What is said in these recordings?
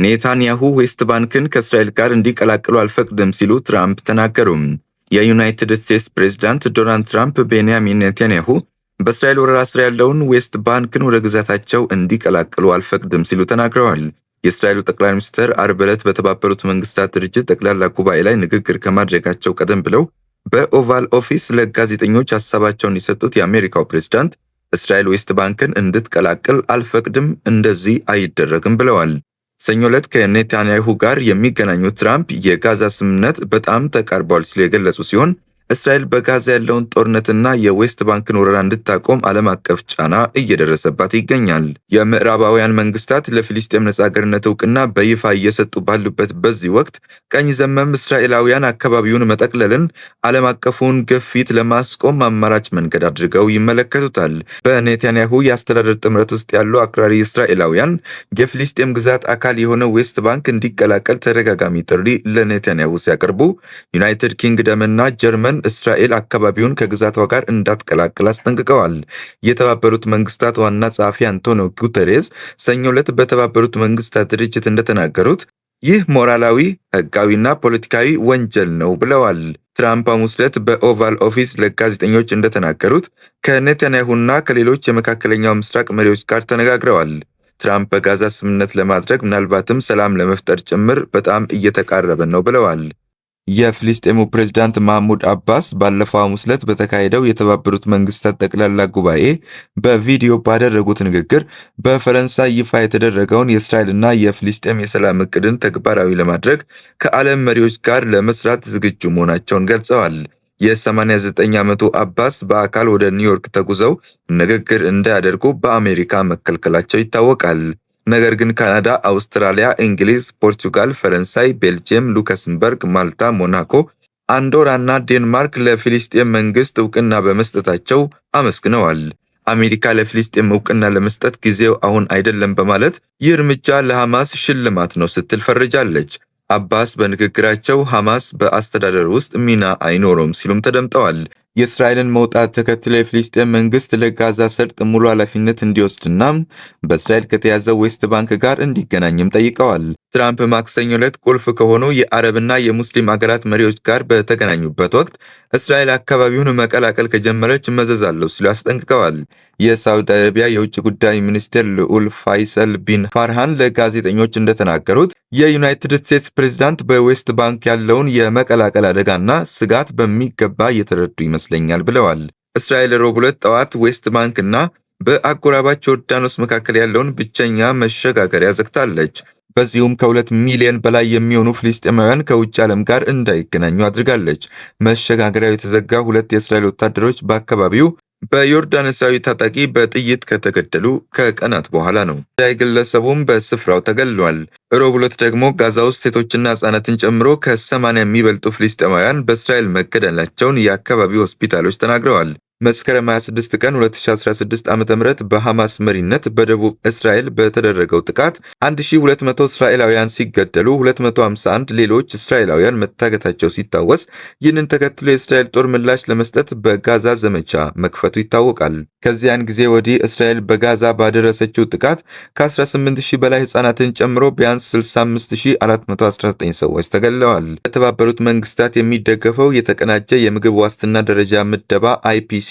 ኔታንያሁ ዌስት ባንክን ከእስራኤል ጋር እንዲቀላቅሉ አልፈቅድም ሲሉ ትራምፕ ተናገሩ። የዩናይትድ ስቴትስ ፕሬዝዳንት ዶናልድ ትራምፕ ቤንያሚን ኔታንያሁ በእስራኤል ወረራ ስር ያለውን ዌስት ባንክን ወደ ግዛታቸው እንዲቀላቅሉ አልፈቅድም ሲሉ ተናግረዋል። የእስራኤሉ ጠቅላይ ሚኒስትር አርብ ዕለት በተባበሩት መንግስታት ድርጅት ጠቅላላ ጉባኤ ላይ ንግግር ከማድረጋቸው ቀደም ብለው በኦቫል ኦፊስ ለጋዜጠኞች ሀሳባቸውን የሰጡት የአሜሪካው ፕሬዝዳንት እስራኤል ዌስት ባንክን እንድትቀላቅል አልፈቅድም፣ እንደዚህ አይደረግም ብለዋል። ሰኞ ዕለት ከኔታንያሁ ጋር የሚገናኙት ትራምፕ የጋዛ ስምምነት በጣም ተቃርቧል ሲሉ የገለጹ ሲሆን እስራኤል በጋዛ ያለውን ጦርነትና የዌስት ባንክን ወረራ እንድታቆም ዓለም አቀፍ ጫና እየደረሰባት ይገኛል። የምዕራባውያን መንግስታት ለፊልስጤም ነጻ አገርነት እውቅና በይፋ እየሰጡ ባሉበት በዚህ ወቅት ቀኝ ዘመም እስራኤላውያን አካባቢውን መጠቅለልን ዓለም አቀፉን ግፊት ለማስቆም አማራጭ መንገድ አድርገው ይመለከቱታል። በኔታንያሁ የአስተዳደር ጥምረት ውስጥ ያሉ አክራሪ እስራኤላውያን የፊልስጤም ግዛት አካል የሆነ ዌስት ባንክ እንዲቀላቀል ተደጋጋሚ ጥሪ ለኔታንያሁ ሲያቀርቡ ዩናይትድ ኪንግደምና ጀርመን እስራኤል አካባቢውን ከግዛቷ ጋር እንዳትቀላቅል አስጠንቅቀዋል። የተባበሩት መንግስታት ዋና ጸሐፊ አንቶኒዮ ጉተሬዝ ሰኞ ዕለት በተባበሩት መንግስታት ድርጅት እንደተናገሩት ይህ ሞራላዊ፣ ህጋዊና ፖለቲካዊ ወንጀል ነው ብለዋል። ትራምፕ ሐሙስ ዕለት በኦቫል ኦፊስ ለጋዜጠኞች እንደተናገሩት ከኔታንያሁና ከሌሎች የመካከለኛው ምስራቅ መሪዎች ጋር ተነጋግረዋል። ትራምፕ በጋዛ ስምምነት ለማድረግ ምናልባትም ሰላም ለመፍጠር ጭምር በጣም እየተቃረበ ነው ብለዋል። የፍልስጤሙ ፕሬዝዳንት ማህሙድ አባስ ባለፈው ሐሙስ ዕለት በተካሄደው የተባበሩት መንግስታት ጠቅላላ ጉባኤ በቪዲዮ ባደረጉት ንግግር በፈረንሳይ ይፋ የተደረገውን የእስራኤልና የፍልስጤም የሰላም እቅድን ተግባራዊ ለማድረግ ከዓለም መሪዎች ጋር ለመስራት ዝግጁ መሆናቸውን ገልጸዋል። የ89 ዓመቱ አባስ በአካል ወደ ኒውዮርክ ተጉዘው ንግግር እንዳያደርጉ በአሜሪካ መከልከላቸው ይታወቃል። ነገር ግን ካናዳ፣ አውስትራሊያ፣ እንግሊዝ፣ ፖርቱጋል፣ ፈረንሳይ፣ ቤልጅየም፣ ሉክሰምበርግ፣ ማልታ፣ ሞናኮ፣ አንዶራ እና ዴንማርክ ለፊልስጤም መንግስት እውቅና በመስጠታቸው አመስግነዋል። አሜሪካ ለፊልስጤም እውቅና ለመስጠት ጊዜው አሁን አይደለም በማለት ይህ እርምጃ ለሐማስ ሽልማት ነው ስትል ፈርጃለች። አባስ በንግግራቸው ሐማስ በአስተዳደር ውስጥ ሚና አይኖረውም ሲሉም ተደምጠዋል። የእስራኤልን መውጣት ተከትሎ የፍልስጤም መንግስት ለጋዛ ሰርጥ ሙሉ ኃላፊነት እንዲወስድና በእስራኤል ከተያዘው ዌስት ባንክ ጋር እንዲገናኝም ጠይቀዋል። ትራምፕ ማክሰኞ ዕለት ቁልፍ ከሆኑ የአረብና የሙስሊም አገራት መሪዎች ጋር በተገናኙበት ወቅት እስራኤል አካባቢውን መቀላቀል ከጀመረች መዘዝ አለው ሲሉ አስጠንቅቀዋል። የሳውዲ አረቢያ የውጭ ጉዳይ ሚኒስቴር ልዑል ፋይሰል ቢን ፋርሃን ለጋዜጠኞች እንደተናገሩት የዩናይትድ ስቴትስ ፕሬዝዳንት በዌስት ባንክ ያለውን የመቀላቀል አደጋና ስጋት በሚገባ እየተረዱ ይመስለኛል ብለዋል። እስራኤል ረቡዕ ዕለት ጠዋት ዌስት ባንክ እና በአጎራባች ዮርዳኖስ መካከል ያለውን ብቸኛ መሸጋገሪያ ዘግታለች። በዚሁም ከ2 ሚሊዮን በላይ የሚሆኑ ፍልስጤማውያን ከውጭ ዓለም ጋር እንዳይገናኙ አድርጋለች። መሸጋገሪያው የተዘጋ 2 የእስራኤል ወታደሮች በአካባቢው በዮርዳኖሳዊ ታጣቂ በጥይት ከተገደሉ ከቀናት በኋላ ነው። ግለሰቡም በስፍራው ተገድሏል። ረቡዕ ዕለት ደግሞ ጋዛ ውስጥ ሴቶችና ሕፃናትን ጨምሮ ከ80 የሚበልጡ ፍልስጤማውያን በእስራኤል መገደላቸውን የአካባቢው ሆስፒታሎች ተናግረዋል። መስከረም 26 ቀን 2016 ዓ.ም በሐማስ መሪነት በደቡብ እስራኤል በተደረገው ጥቃት 1200 እስራኤላውያን ሲገደሉ 251 ሌሎች እስራኤላውያን መታገታቸው ሲታወስ፣ ይህንን ተከትሎ የእስራኤል ጦር ምላሽ ለመስጠት በጋዛ ዘመቻ መክፈቱ ይታወቃል። ከዚያን ጊዜ ወዲህ እስራኤል በጋዛ ባደረሰችው ጥቃት ከ18000 በላይ ሕፃናትን ጨምሮ ቢያንስ 65419 ሰዎች ተገድለዋል። በተባበሩት መንግስታት የሚደገፈው የተቀናጀ የምግብ ዋስትና ደረጃ ምደባ IPC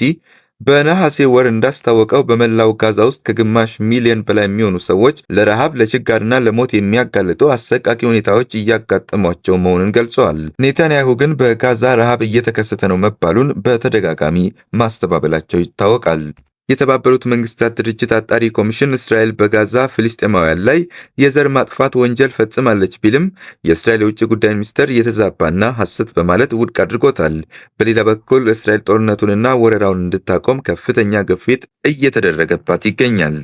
በነሐሴ ወር እንዳስታወቀው በመላው ጋዛ ውስጥ ከግማሽ ሚሊዮን በላይ የሚሆኑ ሰዎች ለረሃብ፣ ለችጋርና ለሞት የሚያጋልጡ አሰቃቂ ሁኔታዎች እያጋጠሟቸው መሆኑን ገልጸዋል። ኔታንያሁ ግን በጋዛ ረሃብ እየተከሰተ ነው መባሉን በተደጋጋሚ ማስተባበላቸው ይታወቃል። የተባበሩት መንግስታት ድርጅት አጣሪ ኮሚሽን እስራኤል በጋዛ ፍልስጤማውያን ላይ የዘር ማጥፋት ወንጀል ፈጽማለች ቢልም የእስራኤል የውጭ ጉዳይ ሚኒስትር የተዛባና ሐሰት በማለት ውድቅ አድርጎታል። በሌላ በኩል እስራኤል ጦርነቱንና ወረራውን እንድታቆም ከፍተኛ ግፊት እየተደረገባት ይገኛል።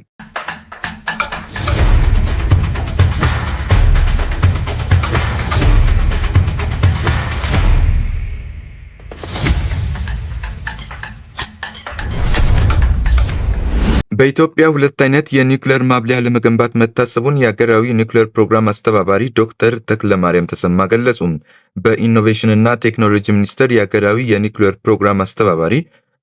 በኢትዮጵያ 2 አይነት የኒውክሌር ማብለያ ለመገንባት መታሰቡን የሀገራዊ ኒውክሌር ፕሮግራም አስተባባሪ ዶክተር ተክለማርያም ተሰማ ገለጹ። በኢኖቬሽንና ቴክኖሎጂ ሚኒስቴር የሀገራዊ የኒውክሌር ፕሮግራም አስተባባሪ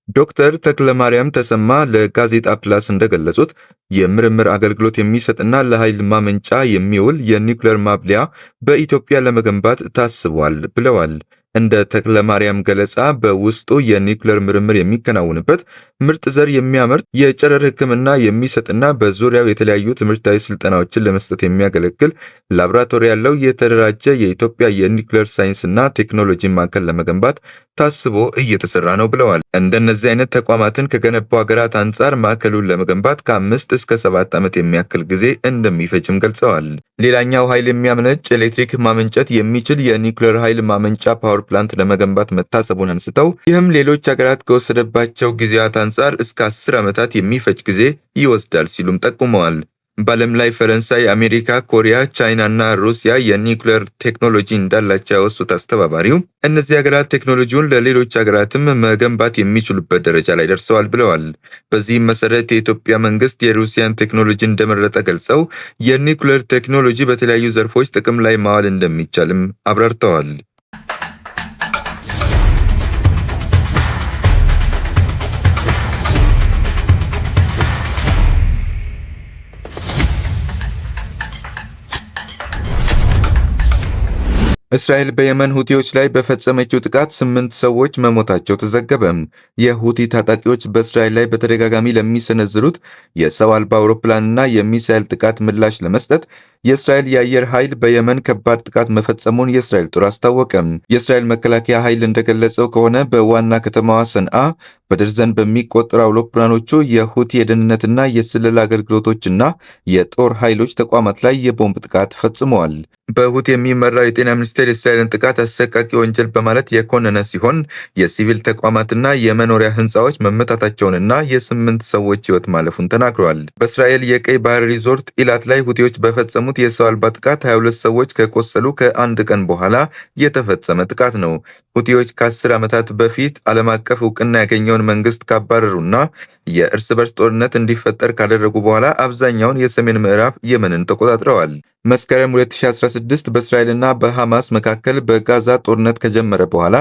ዶክተር ተክለማርያም ተሰማ ለጋዜጣ ፕላስ እንደገለጹት የምርምር አገልግሎት የሚሰጥና ለኃይል ማመንጫ የሚውል የኒውክሌር ማብለያ በኢትዮጵያ ለመገንባት ታስቧል ብለዋል። እንደ ተክለማርያም ገለጻ በውስጡ የኒውክሌር ምርምር የሚከናወንበት ምርጥ ዘር የሚያመርት የጨረር ሕክምና የሚሰጥና በዙሪያው የተለያዩ ትምህርታዊ ስልጠናዎችን ለመስጠት የሚያገለግል ላቦራቶሪ ያለው የተደራጀ የኢትዮጵያ የኒውክሌር ሳይንስና ቴክኖሎጂ ማዕከል ለመገንባት ታስቦ እየተሰራ ነው ብለዋል። እንደነዚህ አይነት ተቋማትን ከገነቡ ሀገራት አንጻር ማዕከሉን ለመገንባት ከ5 እስከ 7 ዓመት የሚያክል ጊዜ እንደሚፈጅም ገልጸዋል። ሌላኛው ኃይል የሚያመነጭ ኤሌክትሪክ ማመንጨት የሚችል የኒውክሌር ኃይል ማመንጫ ፓወር ፕላንት ለመገንባት መታሰቡን አንስተው ይህም ሌሎች ሀገራት ከወሰደባቸው ጊዜያት አንጻር እስከ 10 ዓመታት የሚፈጅ ጊዜ ይወስዳል ሲሉም ጠቁመዋል። በዓለም ላይ ፈረንሳይ፣ አሜሪካ፣ ኮሪያ፣ ቻይና እና ሩሲያ የኒውክሌር ቴክኖሎጂ እንዳላቸው ያወሱት አስተባባሪው እነዚህ ሀገራት ቴክኖሎጂውን ለሌሎች ሀገራትም መገንባት የሚችሉበት ደረጃ ላይ ደርሰዋል ብለዋል። በዚህም መሰረት የኢትዮጵያ መንግስት የሩሲያን ቴክኖሎጂ እንደመረጠ ገልጸው የኒውክሌር ቴክኖሎጂ በተለያዩ ዘርፎች ጥቅም ላይ ማዋል እንደሚቻልም አብራርተዋል። እስራኤል በየመን ሁቲዎች ላይ በፈጸመችው ጥቃት 8 ሰዎች መሞታቸው ተዘገበ። የሁቲ ታጣቂዎች በእስራኤል ላይ በተደጋጋሚ ለሚሰነዝሩት የሰው አልባ አውሮፕላንና የሚሳኤል ጥቃት ምላሽ ለመስጠት የእስራኤል የአየር ኃይል በየመን ከባድ ጥቃት መፈጸሙን የእስራኤል ጦር አስታወቀ። የእስራኤል መከላከያ ኃይል እንደገለጸው ከሆነ በዋና ከተማዋ ሰንዓ በደርዘን በሚቆጠሩ አውሮፕላኖቹ የሁቲ የደህንነትና የስለላ አገልግሎቶችና የጦር ኃይሎች ተቋማት ላይ የቦምብ ጥቃት ፈጽመዋል። በሁቲ የሚመራው የጤና ሚኒስቴር የእስራኤልን ጥቃት አሰቃቂ ወንጀል በማለት የኮነነ ሲሆን የሲቪል ተቋማትና የመኖሪያ ህንፃዎች መመታታቸውንና የ8 ሰዎች ህይወት ማለፉን ተናግረዋል። በእስራኤል የቀይ ባህር ሪዞርት ኢላት ላይ ሁቲዎች በፈጸሙት የሰው አልባ ጥቃት 22 ሰዎች ከቆሰሉ ከአንድ ቀን በኋላ የተፈጸመ ጥቃት ነው። ሁቲዎች ከ10 ዓመታት በፊት ዓለም አቀፍ እውቅና ያገኘውን መንግስት ካባረሩና የእርስ በርስ ጦርነት እንዲፈጠር ካደረጉ በኋላ አብዛኛውን የሰሜን ምዕራብ የመንን ተቆጣጥረዋል። መስከረም 2016 በእስራኤልና በሐማስ መካከል በጋዛ ጦርነት ከጀመረ በኋላ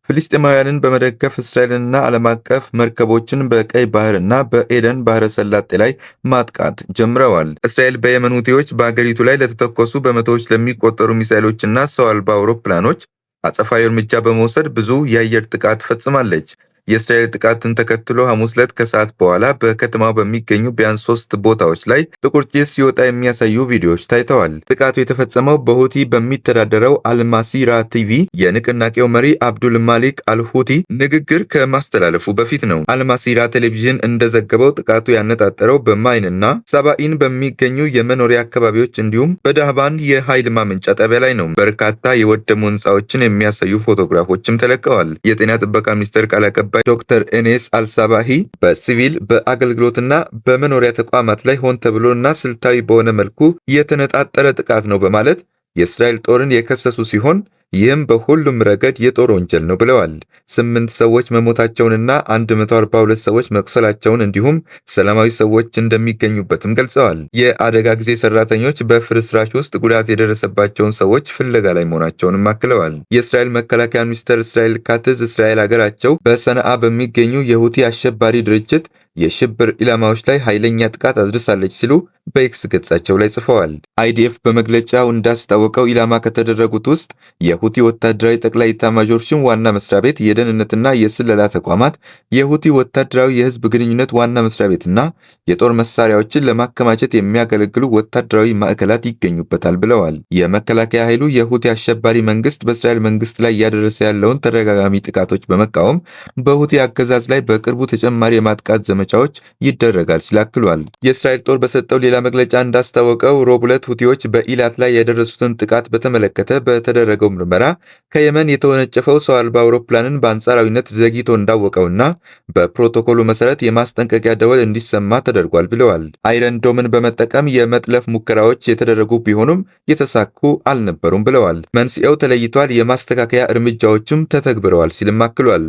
ፍልስጤማውያንን በመደገፍ እስራኤልና ዓለም አቀፍ መርከቦችን በቀይ ባህርና በኤደን ባህረ ሰላጤ ላይ ማጥቃት ጀምረዋል። እስራኤል በየመን ሁቲዎች በአገሪቱ ላይ ለተተኮሱ በመቶዎች ለሚቆጠሩ ሚሳኤሎችና ሰው አልባ አውሮፕላኖች አጸፋዊ እርምጃ በመውሰድ ብዙ የአየር ጥቃት ፈጽማለች። የእስራኤል ጥቃትን ተከትሎ ሐሙስ ዕለት ከሰዓት በኋላ በከተማው በሚገኙ ቢያንስ 3 ቦታዎች ላይ ጥቁር ጭስ ሲወጣ የሚያሳዩ ቪዲዮዎች ታይተዋል። ጥቃቱ የተፈጸመው በሁቲ በሚተዳደረው አልማሲራ ቲቪ የንቅናቄው መሪ አብዱል ማሊክ አልሁቲ ንግግር ከማስተላለፉ በፊት ነው። አልማሲራ ቴሌቪዥን እንደዘገበው ጥቃቱ ያነጣጠረው በማይንና ሳባኢን በሚገኙ የመኖሪያ አካባቢዎች እንዲሁም በዳህባን የኃይል ማመንጫ ጣቢያ ላይ ነው። በርካታ የወደሙ ህንፃዎችን የሚያሳዩ ፎቶግራፎችም ተለቀዋል። የጤና ጥበቃ ሚኒስቴር ቃል አቀባይ ዶክተር ኤኔስ አልሳባሂ በሲቪል በአገልግሎትና በመኖሪያ ተቋማት ላይ ሆን ተብሎና ስልታዊ በሆነ መልኩ የተነጣጠረ ጥቃት ነው በማለት የእስራኤል ጦርን የከሰሱ ሲሆን ይህም በሁሉም ረገድ የጦር ወንጀል ነው ብለዋል። 8 ሰዎች መሞታቸውንና 142 ሰዎች መቁሰላቸውን እንዲሁም ሰላማዊ ሰዎች እንደሚገኙበትም ገልጸዋል። የአደጋ ጊዜ ሰራተኞች በፍርስራሽ ውስጥ ጉዳት የደረሰባቸውን ሰዎች ፍለጋ ላይ መሆናቸውንም አክለዋል። የእስራኤል መከላከያ ሚኒስትር እስራኤል ካትዝ እስራኤል ሀገራቸው በሰነአ በሚገኙ የሁቲ አሸባሪ ድርጅት የሽብር ኢላማዎች ላይ ኃይለኛ ጥቃት አድርሳለች ሲሉ በኤክስ ገጻቸው ላይ ጽፈዋል። አይዲኤፍ በመግለጫው እንዳስታወቀው ኢላማ ከተደረጉት ውስጥ የሁቲ ወታደራዊ ጠቅላይ ኤታማዦር ሹም ዋና መስሪያ ቤት፣ የደህንነትና የስለላ ተቋማት፣ የሁቲ ወታደራዊ የህዝብ ግንኙነት ዋና መስሪያ ቤትና የጦር መሳሪያዎችን ለማከማቸት የሚያገለግሉ ወታደራዊ ማዕከላት ይገኙበታል ብለዋል። የመከላከያ ኃይሉ የሁቲ አሸባሪ መንግስት በእስራኤል መንግስት ላይ እያደረሰ ያለውን ተደጋጋሚ ጥቃቶች በመቃወም በሁቲ አገዛዝ ላይ በቅርቡ ተጨማሪ የማጥቃት ዘመቻዎች ይደረጋል ሲል አክሏል። የእስራኤል ጦር በሰጠው ሌላ መግለጫ እንዳስታወቀው ሮብ ዕለት ሁቲዎች በኢላት ላይ ያደረሱትን ጥቃት በተመለከተ በተደረገው ምርመራ ከየመን የተወነጨፈው ሰው አልባ አውሮፕላንን በአንጻራዊነት ዘግይቶ እንዳወቀውና በፕሮቶኮሉ መሰረት የማስጠንቀቂያ ደወል እንዲሰማ ተደርጓል ብለዋል። አይረን ዶምን በመጠቀም የመጥለፍ ሙከራዎች የተደረጉ ቢሆኑም የተሳኩ አልነበሩም ብለዋል። መንስኤው ተለይቷል፣ የማስተካከያ እርምጃዎችም ተተግብረዋል ሲልም አክሏል።